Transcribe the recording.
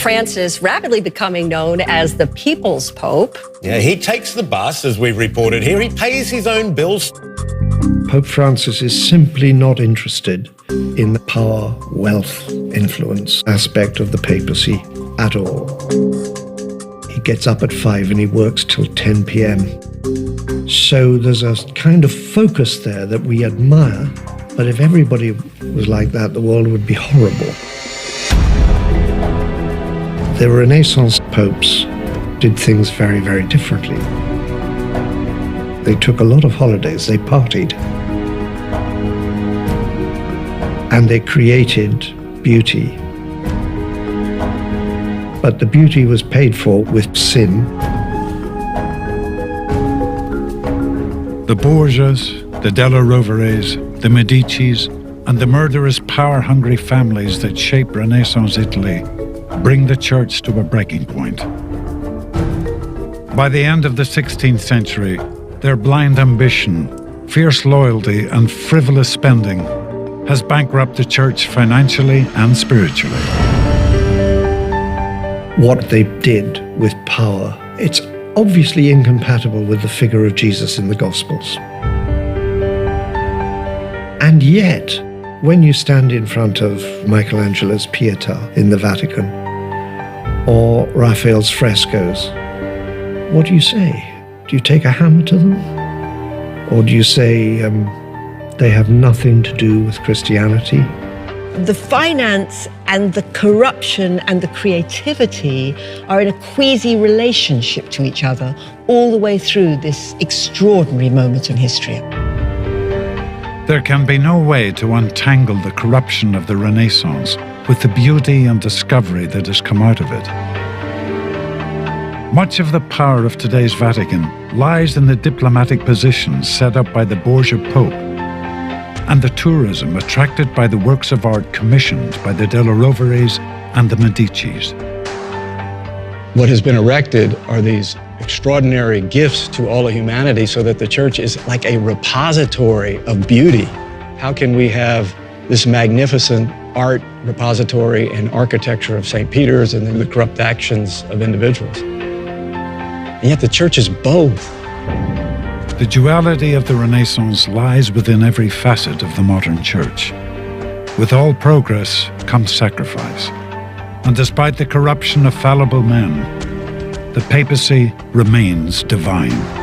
Francis rapidly becoming known as the People's Pope. Yeah, he takes the bus, as we've reported here. He pays his own bills. Pope Francis is simply not interested in the power, wealth, influence aspect of the papacy at all. He gets up at 5 and he works till 10 p.m. So there's a kind of focus there that we admire, but if everybody was like that, the world would be horrible. The Renaissance popes did things very, very differently. They took a lot of holidays, they partied, and they created beauty. But the beauty was paid for with sin. The Borgias, the Della Roveres, the Medicis, and the murderous power-hungry families that shape Renaissance Italy bring the church to a breaking point. By the end of the 16th century, their blind ambition, fierce loyalty, and frivolous spending has bankrupted the church financially and spiritually. What they did with power, it's obviously incompatible with the figure of Jesus in the Gospels. And yet, when you stand in front of Michelangelo's Pietà in the Vatican, or Raphael's frescoes, what do you say? Do you take a hammer to them? Or do you say they have nothing to do with Christianity? The finance and the corruption and the creativity are in a queasy relationship to each other all the way through this extraordinary moment in history. There can be no way to untangle the corruption of the Renaissance with the beauty and discovery that has come out of it. Much of the power of today's Vatican lies in the diplomatic positions set up by the Borgia Pope and the tourism attracted by the works of art commissioned by the Della Roveres and the Medicis. What has been erected are these extraordinary gifts to all of humanity so that the church is like a repository of beauty. How can we have this magnificent art repository and architecture of St. Peter's and then the corrupt actions of individuals? And yet the church is both. The duality of the Renaissance lies within every facet of the modern church. With all progress comes sacrifice. And despite the corruption of fallible men, the papacy remains divine.